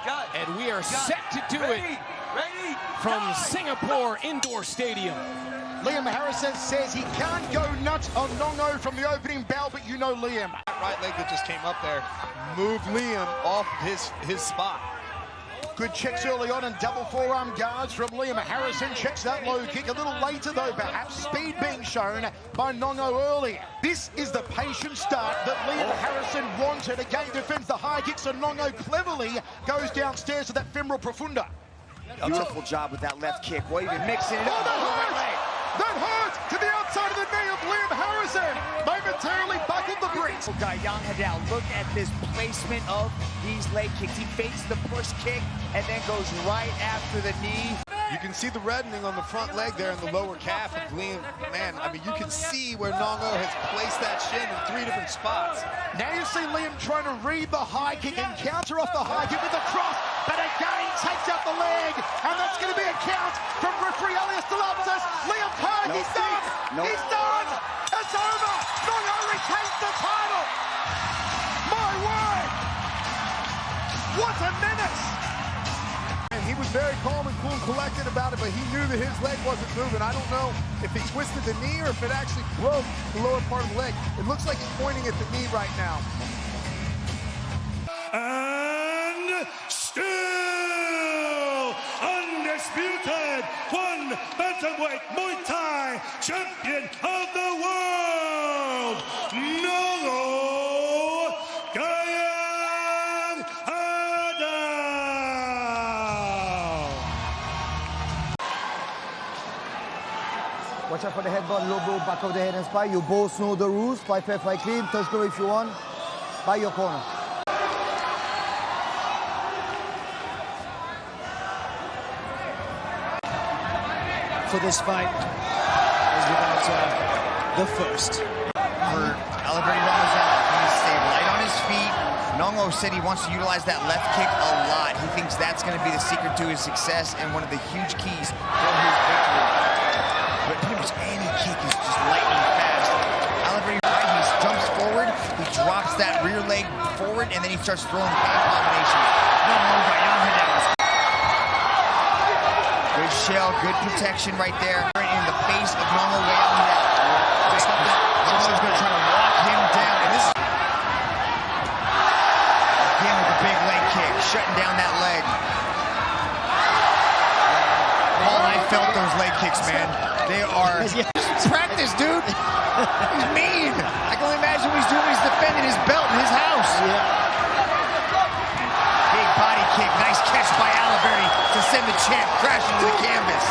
And we are set to do it from Singapore Indoor Stadium. Liam Harrison says he can't go nuts on Nong-O from the opening bell, but you know Liam. That right leg that just came up there moved Liam off his spot. Good checks early on and double forearm guards from Liam Harrison. Checks that low kick a little later though, perhaps. Speed being shown by Nong-O earlier. This is the patient start that Liam Harrison wanted. Again defends the high kicks, and Nong-O cleverly goes downstairs to that femoral profunda. Beautiful job with that left kick. Waving, mixing it up. That hurt to the outside of the knee of Liam Harrison. Momentarily buckled the bricks. Gaiyanghadao, look at this placement of these leg kicks. He fakes the push kick and then goes right after the knee. You can see the reddening on the front leg there in the lower calf of Liam. Man, I mean, you can see where Nong-O has placed that shin in 3 different spots. Now you see Liam trying to read the high kick and counter off the high kick with a cross, but again takes out the leg, and that's going to be a count from referee Elias Delapsis. Liam Clark, he's done! He's done! It's over! Nong-O retains the title! My word! What a menace! And he was very calm and cool and collected about it, but he knew that his leg wasn't moving. I don't know if he twisted the knee or if it actually broke the lower part of the leg. It looks like he's pointing at the knee right now. And still undisputed one bantamweight Muay Thai champion of the world, Nong-O Gaiyanghadao. Watch out for the headbutt, Lobo, back of the head and spy. You both know the rules. Fight fair, fight clean. Touch go if you want. By your corner. For this fight is without the first. For Alaverdi Ramazanov, he needs to stay light on his feet. Nong-O said he wants to utilize that left kick a lot. He thinks that's going to be the secret to his success and one of the huge keys for his victory. But pretty much any kick is just lightning fast. Alaverdi, he jumps forward, he drops that rear leg forward, and then he starts throwing hand combinations. Nong-O Gaiyanghadao. Good shell, good protection right there in the face of Nong-O Gaiyanghadao. Nong-O's going to try to walk him down. And this again with a big leg kick, shutting down that leg. Paul, I felt those leg kicks, man. They are practice, dude. He's mean. I can only imagine what he's doing when he's defending his belt in his house. Big body kick, nice catch by Alaverdi to send the champ crashing to the canvas.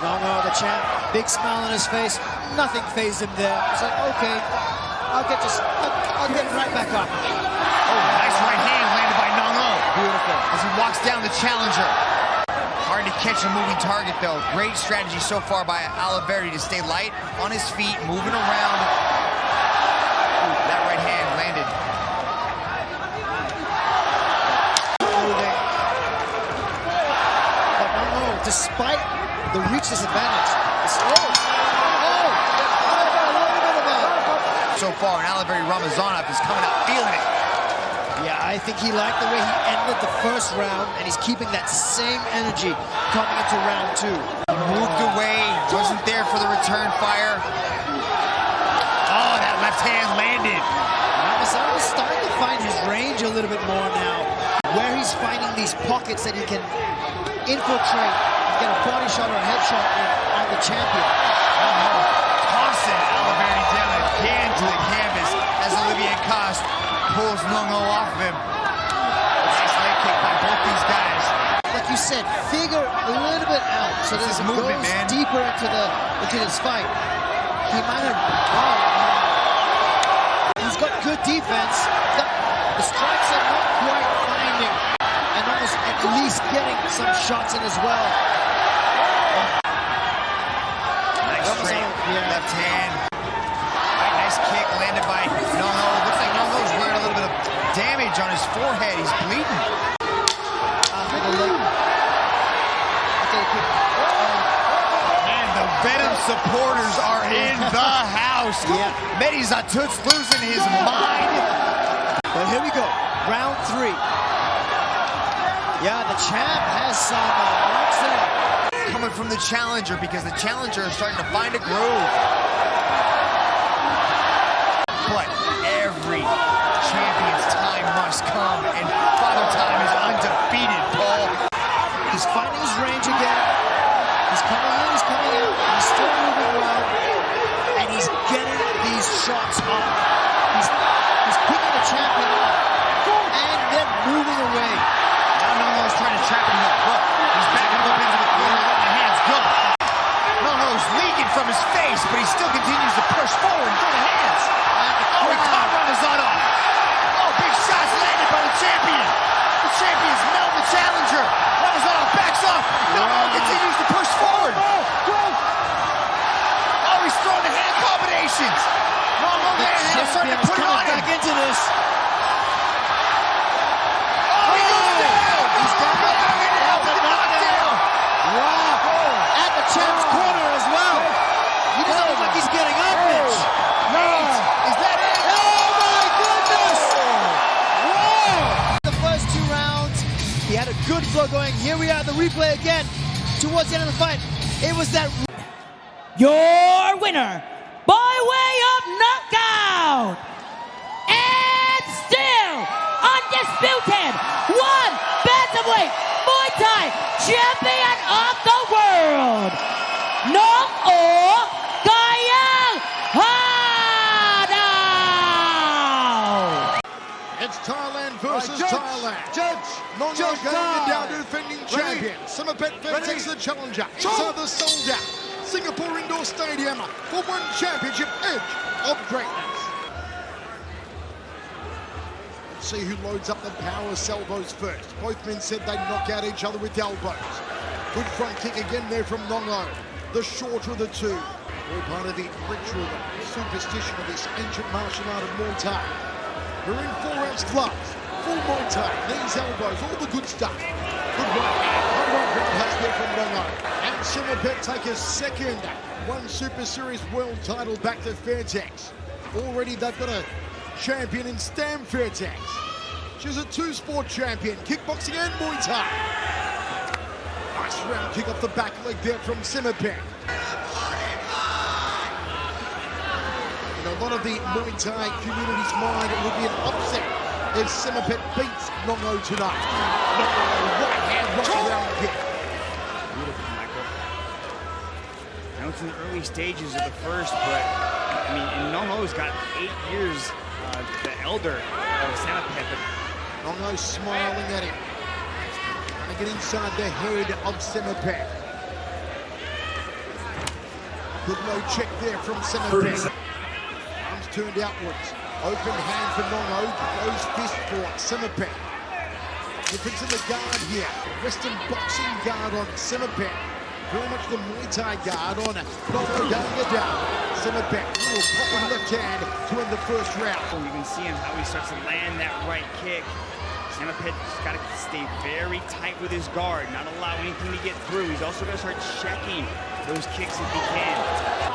Nong-O, the champ, big smile on his face. Nothing fazed him there. He's like, okay, I'll get right back up. Oh, nice right hand landed by Nong-O. Beautiful. As he walks down the challenger. Hard to catch a moving target, though. Great strategy so far by Alaverdi to stay light on his feet, moving around. Ooh, that right hand landed. Moving. But Nong-O, despite the reach disadvantage, so far, and Alaverdi Ramazanov is coming out feeling it. yeah, I think he liked the way he ended the first round, and he's keeping that same energy coming into round 2. Moved away, wasn't there for the return fire. Oh, that left hand landed. Ramazanov is starting to find his range a little bit more now, where he's finding these pockets that he can infiltrate, get a body shot or a head shot on the champion. Tossing Alaverdi down again to the canvas as Olivier Coste pulls Nong-O off of him. Nice leg kick by both these guys. Like you said, figure a little bit out so that he goes deeper into this fight. He might have. He's got good defense. The strikes are not quite finding, and almost at least getting some shots in as well. Nice straight left hand. Nice kick landed by Nong-O. Looks like Nong-O's wearing a little bit of damage on his forehead. He's bleeding. Man, the Venom supporters are in the house. Mehdi Zatut's losing his mind. But here we go, round 3. Yeah, the champ has some marks there. Coming from the challenger, because the challenger is starting to find a groove. But every champion's time must come, and Father Time is undefeated, Paul. He's finding his range again. He's coming in, he's coming out. He's still moving well. And he's getting these shots off. He's picking the champion off. And then moving away. Now Nong-O's trying to trap him up. Look, he's backing up into the corner, letting the hands go. Nong-O's leaking from his face, but he still continues to push forward through the hands. Oh, he caught Ramazanov. Oh, big shots landed by the champion. The champion's melting the challenger. Ramazanov backs off. Nong-O continues to push forward. Oh, he's throwing the hand combinations. Nong-O there, and he's starting to put it on him. Back into this. Oh, he goes down. He's down. Wow. At the champ's corner as well. He doesn't look like he's getting up, Mitch. Is that it? Oh my goodness! Whoa! The first 2 rounds, he had a good flow going. Here we are, the replay again. Towards the end of the fight, it was that. Your winner by way of knockout and still undisputed one bantamweight Muay Thai champion of the world, Nong-O Gaiyanghadao. It's Thailand versus Thailand. Judge Gaiyanghadao, defending champion. Saemapetch Fairtex, the challenger. Inside the sold out Singapore Indoor Stadium for one championship edge of greatness. See who loads up the power salvos first. Both men said they'd knock out each other with elbows. Good front kick again there from Nong-O, the shorter of the two. All part of the ritual and superstition of this ancient martial art of Muay Thai. We're in 4-ounce gloves, full Muay Thai, knees, elbows, all the good stuff. Good right hand, right roundhouse there from Nong-O. And Saemapetch take a second one Super Series world title back to Fairtex. Already they've got a champion in Stam Fairtex. She's a 2-sport champion, kickboxing and Muay Thai. Nice round kick off the back leg there from Saemapetch. In a lot of the Muay Thai community's mind, it would be an upset if Saemapetch beats Nong-O tonight. Nong-O, right hand, right round kick. Beautiful, Michael. I know it's in the early stages of the first, but I mean, and Nong-O's got 8 years, the elder of Saemapetch. Nong-O smiling at him. Trying to get inside the head of Saemapetch. Good low check there from Saemapetch. Arms turned outwards. Open hand for Nong-O. Closed fist for Saemapetch. Difference in the guard here. Western boxing guard on Saemapetch. Very much the Muay Thai guard on Nong-O Gaiyanghadao. Saemapetch, little popping left hand to end the first round. You can see him how he starts to land that right kick. Saemapetch's got to stay very tight with his guard, not allow anything to get through. He's also going to start checking those kicks if he can.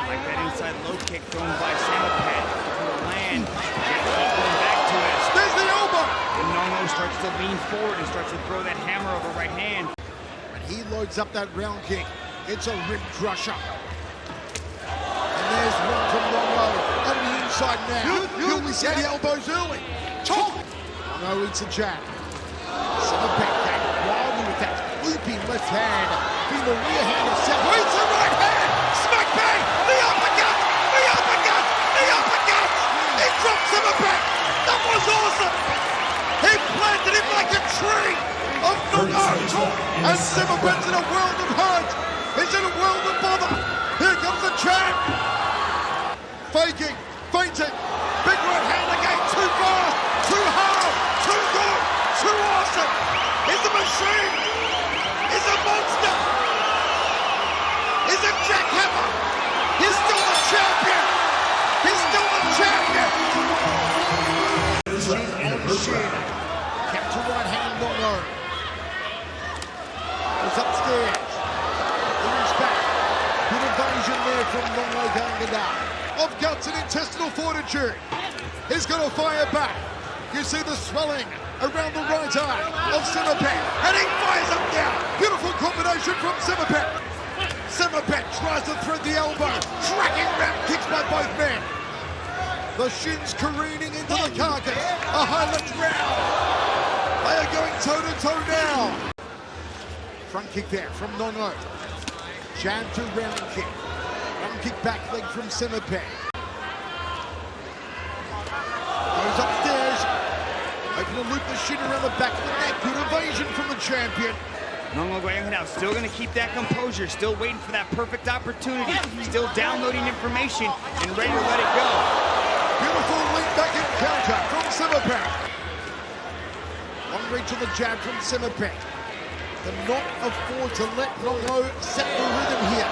Like that inside low kick thrown by Saemapetch. Land. Going back to it. There's the elbow. And Nong-O starts to lean forward and starts to throw that hammer over right hand. And he loads up that round kick. It's a rib crusher. And there's one from Nong-O on the inside now. Will we see the elbows early? Nong-O eats a jab. Saemapetch came wildly with that looping left hand. Being the rear hand of Saemapetch. Eats a right hand. Smack bang. The uppercut. The uppercut. The uppercut. He dropped Saemapetch. That was awesome. He planted him like a tree of Nong-O. And Saemapetch in a world of hurt. He's in a world of bother. Here comes the champ. Faking, feinting. Big right hand again. Too fast, too hard, too good, too awesome. He's a machine. He's a monster. He's a jackhammer. He's still the champion. He's still the champion. Shin on shin. Kept to right hand, Nong-O. Goes upstairs. Moves back. Good evasion there from Nong-O Gaiyanghadao. Of guts and intestinal fortitude. He's going to fire back. You see the swelling around the right eye of Saemapetch, and he fires up now. Beautiful combination from Saemapetch. Saemapetch tries to thread the elbow, tracking round kicks by both men. The shins careening into the carcass. A highlight round. They are going toe-to-toe now. Front kick there from Nong-O. Jab to round kick. Round kick back leg from Saemapetch. Goes upstairs. Hoping to loop the shin around the back of the neck. Good evasion from the champion. Nong-O Gaiyanghadao still going to keep that composure, still waiting for that perfect opportunity, still downloading information and ready to let it go. Beautiful lean back encounter from Saemapetch. One reach of the jab from Saemapetch. Cannot afford to let Nong-O set the rhythm here.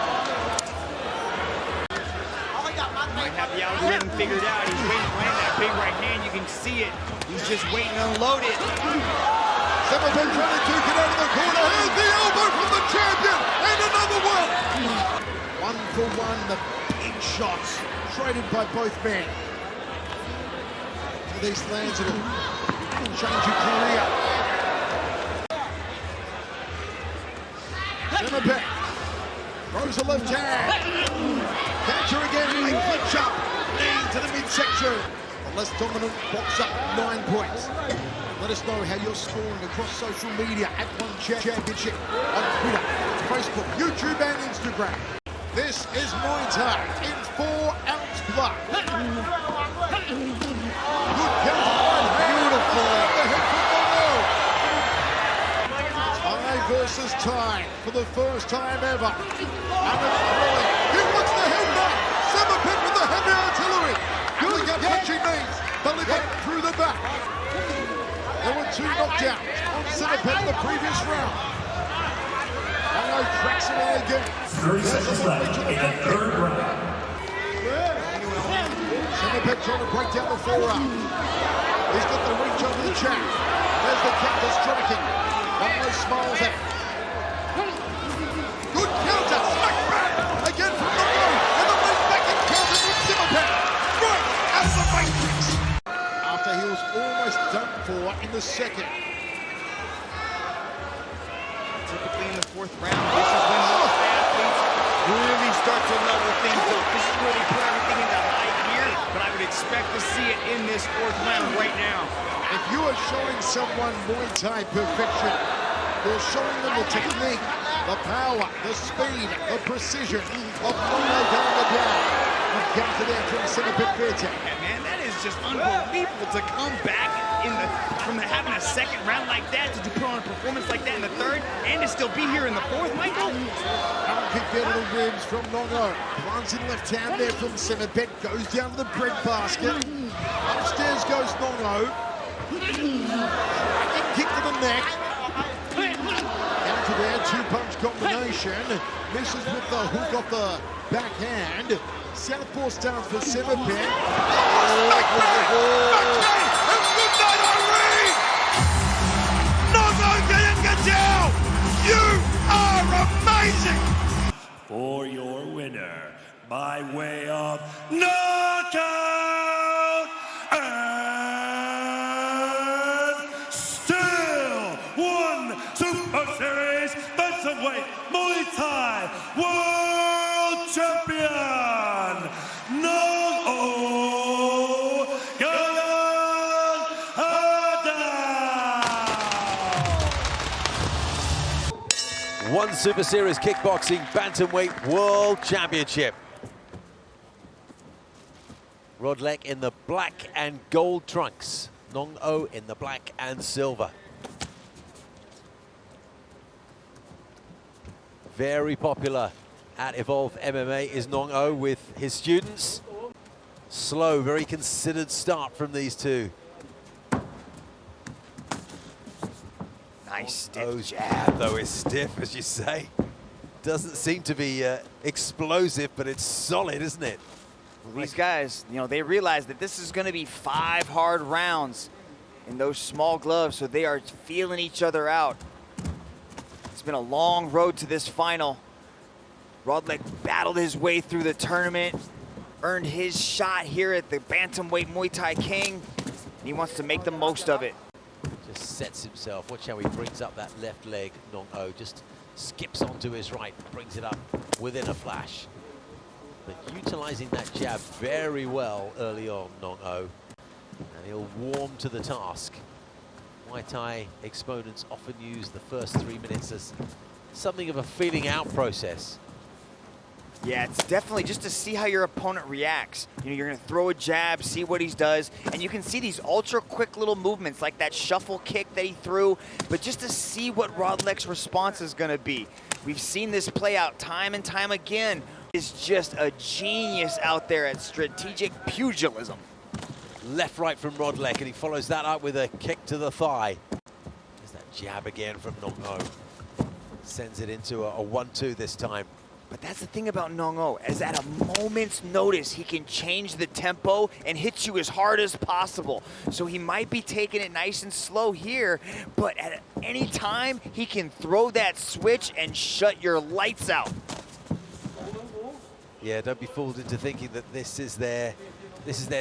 Might have the algorithm figured out. He's waiting to land that big right hand. You can see it. He's just waiting to unload it. Saemapetch trying to duke it out of the corner. Here's the elbow from the champion. And another one. One for one. The big shots traded by both men. So these lands will change your career. Saemapetch throws a left hand. Counter again. They clinch up. Knee to the midsection. The less dominant boxer, 9 points. Let us know how you're scoring across social media at One Championship on Twitter, Facebook, YouTube, and Instagram. This is Muay Thai in 4-ounce blood. Good counter. Beautiful. The head from Nong-O. Thai versus Thai for the first time ever. And it's thrilling. He wants the head back. Saemapetch with the heavy artillery. Pulling up punching knees. Felipe through the back. There were 2 knockdowns on Saemapetch in the previous round. Nong-O cracks away again. 30 seconds left in the third round. Saemapetch trying to break down the forearm. He's got the reach over the jab. There's the counter striking. Nong-O smiles at it. Good counter. Smack back. Again from Nong-O. And the right back and counter from Saemapetch. Right at the matrix. After he was almost done for in the second. Typically in the 4th round, this is when most athletes really start to level things up. This is where they put everything into high gear, but I would expect to see it in this 4th round right now. If you are showing someone Muay Thai perfection, you're showing them the technique, the power, the speed, the precision of Nong-O Gaiyanghadao. Counter there from Saemapetch Fairtex. Yeah, man, that is just unbelievable to come back from having a 2nd round like that, to put on a performance like that in the 3rd, and to still be here in the 4th, Michael. Power kick there to the ribs from Nong-O. Glancing left hand there from Saemapetch. Goes down to the bread basket. Upstairs goes Nong-O. Striking kick to the neck. Counter there, 2-punch combination. Misses with the hook off the backhand. Southpaw stance for Saemapetch. Back! And good night, Irene! Nong-O Gaiyanghadao! You are amazing! For your winner, by way of knockout, and still one Super Series Bantamweight Muay Thai World Champion, Nong-O Gaiyanghadao. One Super Series Kickboxing Bantamweight World Championship. Rodlek in the black and gold trunks. Nong-O in the black and silver. Very popular at Evolve MMA is Nong-O with his students. Slow, very considered start from these two. Nice stiff jab, though, is stiff, as you say. Doesn't seem to be explosive, but it's solid, isn't it? Well, these guys, you know, they realize that this is going to be 5 hard rounds in those small gloves, so they are feeling each other out. It's been a long road to this final. Rodlek battled his way through the tournament, earned his shot here at the Bantamweight Muay Thai King, and he wants to make the most of it. Just sets himself. Watch how he brings up that left leg. Nong-O just skips onto his right, brings it up within a flash. But utilizing that jab very well early on, Nong-O. And he'll warm to the task. Muay Thai exponents often use the first 3 minutes as something of a feeling out process. Yeah, it's definitely just to see how your opponent reacts. You know, you're gonna throw a jab, see what he does, and you can see these ultra quick little movements like that shuffle kick that he threw, but just to see what Rodlek's response is gonna be. We've seen this play out time and time again. Is just a genius out there at strategic pugilism. Left, right from Rodlek, and he follows that up with a kick to the thigh. There's that jab again from Nong-O. Sends it into a 1-2 this time. But that's the thing about Nong-O, is at a moment's notice, he can change the tempo and hit you as hard as possible. So he might be taking it nice and slow here, but at any time, he can throw that switch and shut your lights out. Yeah, don't be fooled into thinking that this is their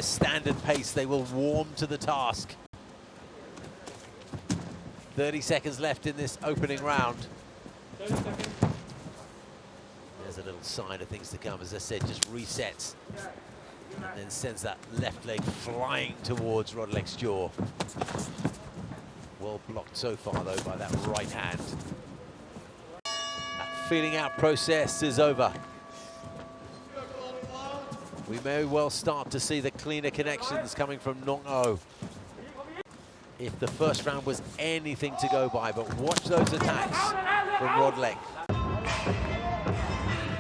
standard pace. They will warm to the task. 30 seconds left in this opening round. There's a little sign of things to come. As I said, just resets. And then sends that left leg flying towards Rodlek's jaw. Well blocked so far, though, by that right hand. That feeling out process is over. We may well start to see the cleaner connections coming from Nong-O. If the first round was anything to go by, but watch those attacks from Rodlek.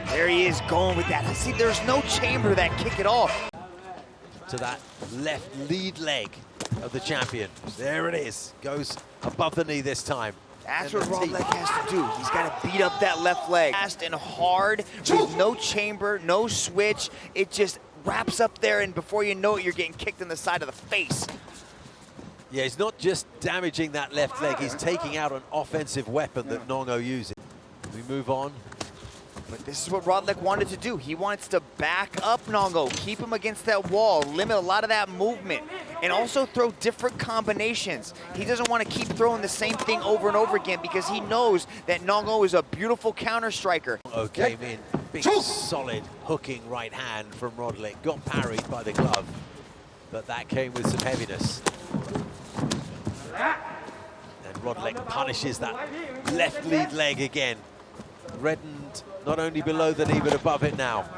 There he is going with that. See, there's no chamber to that kick at all. To that left lead leg of the champion. There it is. Goes above the knee this time. That's what Rodlek has to do. He's got to beat up that left leg. Fast and hard, with no chamber, no switch. It just wraps up there, and before you know it, you're getting kicked in the side of the face. Yeah, he's not just damaging that left leg, he's taking out an offensive weapon that Nong-O uses. We move on. But this is what Rodlek wanted to do. He wants to back up Nong-O, keep him against that wall, limit a lot of that movement, and also throw different combinations. He doesn't want to keep throwing the same thing over and over again because he knows that Nong-O is a beautiful counter striker. Nong-O came in, big solid hooking right hand from Rodlek, got parried by the glove, but that came with some heaviness. And Rodlek punishes that left lead leg again. Reddened not only below the knee but above it now.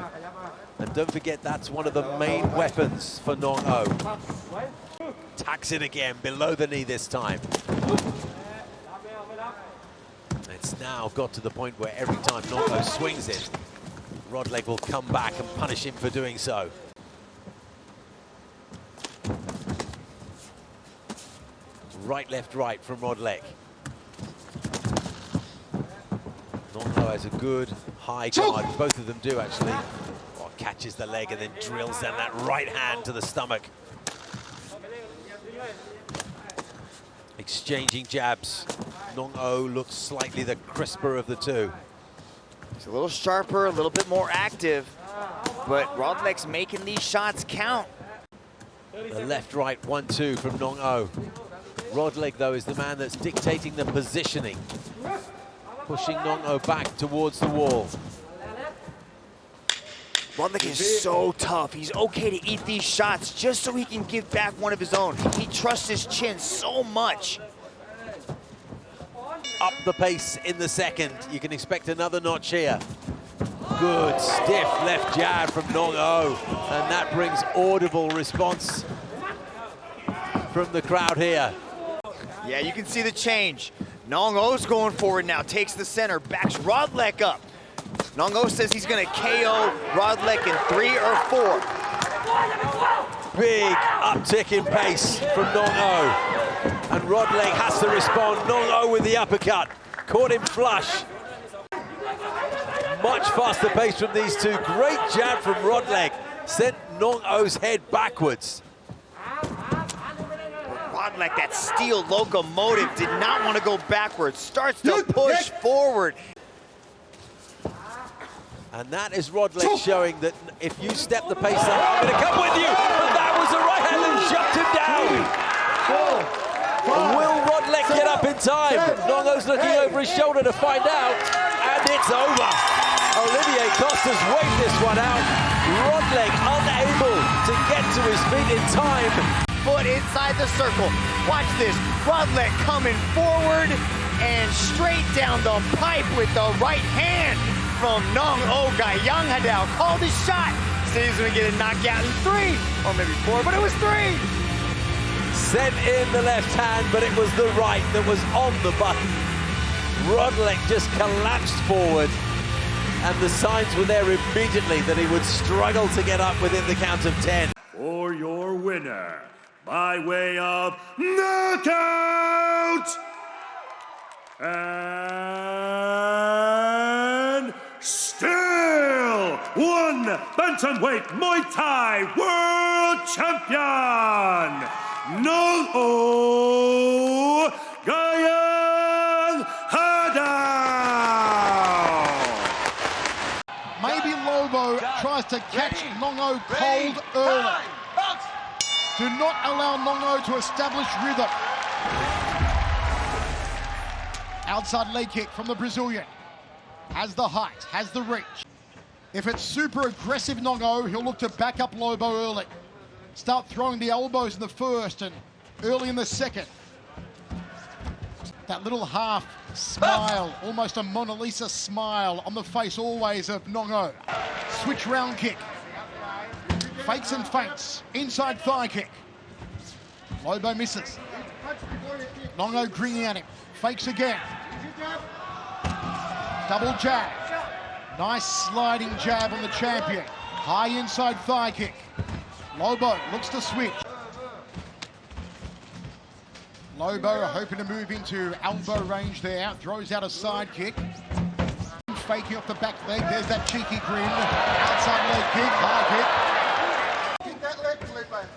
And don't forget, that's one of the main weapons for Nong-O. Tacks it again below the knee this time. It's now got to the point where every time Nong-O swings it, Rodlek will come back and punish him for doing so. Right, left, right from Rodlek. Nong-O has a good high guard. Both of them do, actually. Oh, catches the leg and then drills down that right hand to the stomach. Exchanging jabs. Nong-O looks slightly the crisper of the two. He's a little sharper, a little bit more active, but Rodlek's making these shots count. The left-right 1-2 from Nong-O. Rodlek, though, is the man that's dictating the positioning, pushing Nong-O back towards the wall. Rodlek is so tough. He's okay to eat these shots just so he can give back one of his own. He trusts his chin so much. Up the pace in the second. You can expect another notch here. Good stiff left jab from Nong-O, and that brings audible response from the crowd here. Yeah, you can see the change. Nong-O's going forward now, takes the center, backs Rodlek up. Nong-O says he's gonna KO Rodlek in 3 or 4. Big uptick in pace from Nong-O. And Rodlek has to respond. Nong-O with the uppercut. Caught him flush. Much faster pace from these two. Great jab from Rodlek. Sent Nong-O's head backwards. Rodlek, that steel locomotive, did not want to go backwards. Starts to push forward. And that is Rodlek showing that if you step the pace up, I'm going to come with you. And that was a right hand and jumped him down. Will Rodlek get up in time? Nong-O's looking over his shoulder to find out, and it's over. Olivier Costa's waved this one out. Rodlek unable to get to his feet in time. Foot inside the circle. Watch this. Rodlek coming forward and straight down the pipe with the right hand from Nong-O. Gaiyanghadao called his shot. Said he's going to get a knockout in 3 or maybe 4, but it was 3. Sent in the left hand, but it was the right that was on the button. Rodlek just collapsed forward, and the signs were there immediately that he would struggle to get up within the count of 10. For your winner, by way of knockout, and still one bantamweight Muay Thai world champion, Nong-O Gaiyanghadao. Maybe Lobo tries to catch Nong-O cold early. Do not allow Nong-O to establish rhythm. Outside leg kick from the Brazilian. Has the height, has the reach. If it's super aggressive Nong-O, he'll look to back up Lobo early. Start throwing the elbows in the first and early in the second. That little half smile, almost a Mona Lisa smile on the face always of Nong-O. Switch round kick. Fakes and feints. Inside thigh kick. Lobo misses. Nong-O grinning at him. Fakes again. Double jab. Nice sliding jab on the champion. High inside thigh kick. Lobo looks to switch. Lobo hoping to move into elbow range there. Throws out a side kick. Faking off the back leg. There's that cheeky grin. Outside leg kick. High kick. Keep that leg, Felipe.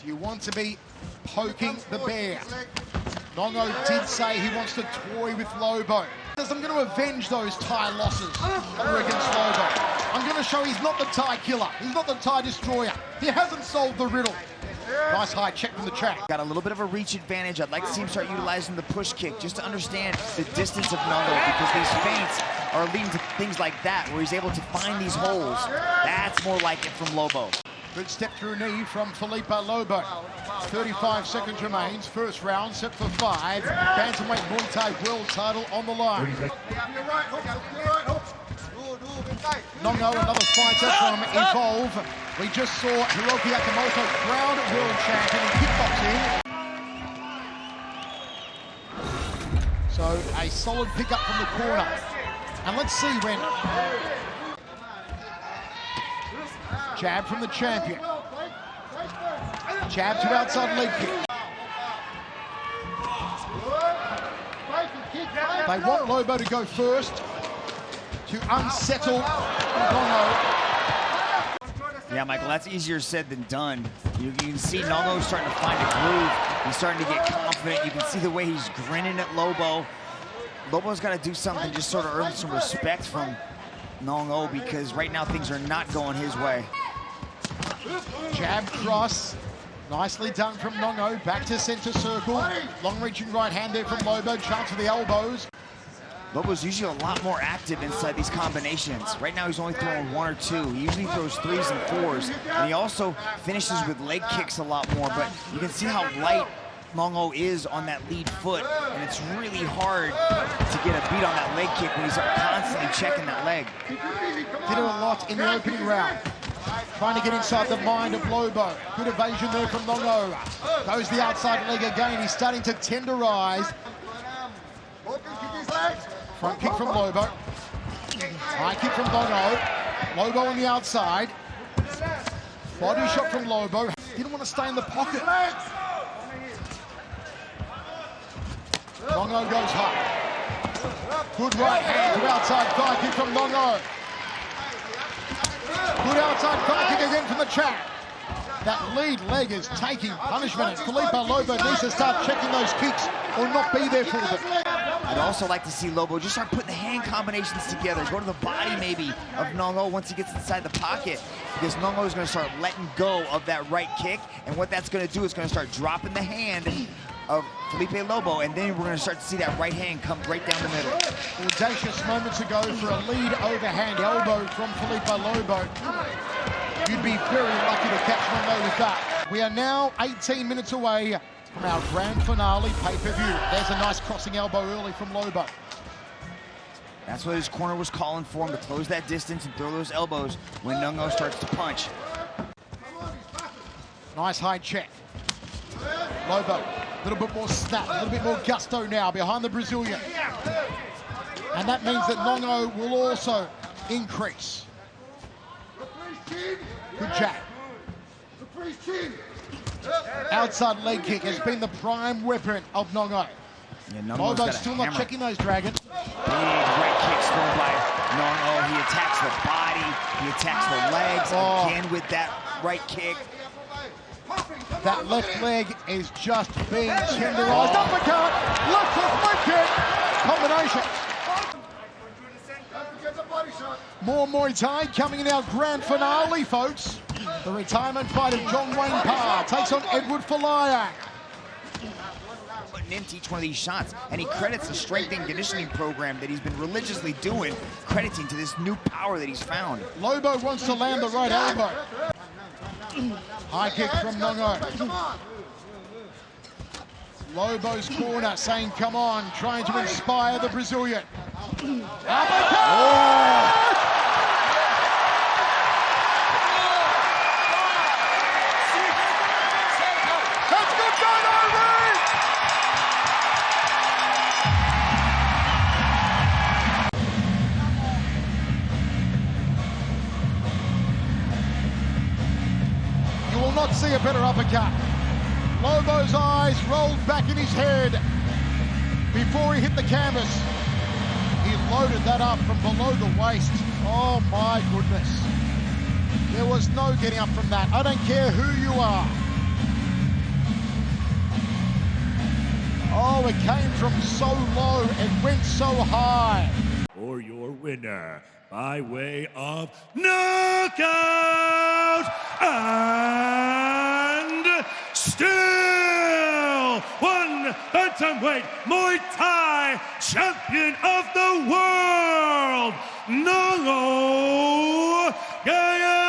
Do you want to be poking the bear? Nong-O did say he wants to toy with Lobo. I'm going to avenge those Thai losses over against Lobo. I'm going to show he's not the Thai killer. He's not the Thai destroyer. He hasn't solved the riddle. Nice high check from the track. Got a little bit of a reach advantage. I'd like to see him start utilizing the push kick just to understand the distance of Nong-O, because these feints are leading to things like that, where he's able to find these holes. That's more like it from Lobo. Good step through knee from Felipe Lobo. 35 seconds remains. First round set for 5. Bantamweight Muay Thai world title on the line. Nong-O, another fighter from Evolve. We just saw Hiroki Akamoto, crowned world champion in kickboxing. So a solid pickup from the corner. And let's see when... Jab from the champion. Jab to outside leg kick. They want Lobo to go first to unsettle Nong-O. Yeah, Michael, that's easier said than done. You can see Nong-O starting to find a groove. He's starting to get confident. You can see the way he's grinning at Lobo. Lobo's got to do something, just sort of earn some respect from Nong-O, because right now things are not going his way. Jab cross. Nicely done from Nong-O. Back to center circle. Long-reaching right hand there from Lobo. Chance for the elbows. Lobo's usually a lot more active inside these combinations. Right now he's only throwing 1 or 2. He usually throws 3s and 4s. And he also finishes with leg kicks a lot more. But you can see how light Nong-O is on that lead foot. And it's really hard to get a beat on that leg kick when he's constantly checking that leg. Did it a lot in the opening round. Trying to get inside the mind of Lobo. Good evasion there from Nong-O. Goes the outside leg again. He's starting to tenderize. Front kick from Lobo. High kick from Nong-O. Lobo on the outside. Body shot from Lobo. Didn't want to stay in the pocket. Nong-O goes high. Good right hand to outside thigh kick from Nong-O. Good outside thigh kick again from the trap. That lead leg is taking punishment, and Felipe Lobo needs to start checking those kicks or not be there for them. I'd also like to see Lobo just start putting the hand combinations together. Go to the body maybe of Nong-O once he gets inside the pocket, because Nong-O is going to start letting go of that right kick, and what that's going to do is going to start dropping the hand of Felipe Lobo, and then we're going to start to see that right hand come right down the middle. Audacious moments ago for a lead overhand elbow from Felipe Lobo. You'd be very lucky to catch Nong-O with that. We are now 18 minutes away from our grand finale pay-per-view. There's a nice crossing elbow early from Lobo. That's what his corner was calling for him, to close that distance and throw those elbows when Nong-O starts to punch. Nice high check. Lobo, a little bit more snap, a little bit more gusto now behind the Brazilian. And that means that Nong-O will also increase. Good jab. Outside leg kick has been the prime weapon of Nong-O. Yeah, Lobo's still not checking those dragons. Big right kicks thrown by Nong-O. He attacks the body, he attacks the legs, again with that right kick. That left leg is just being tenderized. Uppercut, left hook, leg kick, combination. More Muay Thai coming in our grand finale, folks. The retirement fight of John Wayne Parr takes on Edward Falaya. Putting into each one of these shots, and he credits the strength and conditioning program that he's been religiously doing, crediting to this new power that he's found. Lobo wants to land the right elbow. High kick from Nong-O. Lobo's corner saying, come on, trying to inspire the Brazilian. Uppercut! That's good, Nong-O! You will not see a better uppercut. Lobo's eyes rolled back in his head before he hit the canvas. He loaded that up from below the waist. Oh my goodness. There was no getting up from that. I don't care who you are. Oh, it came from so low and went so high. For your winner, by way of knockout and still one bantamweight Muay Thai champion of the world, Nong-O Gaiyanghadao.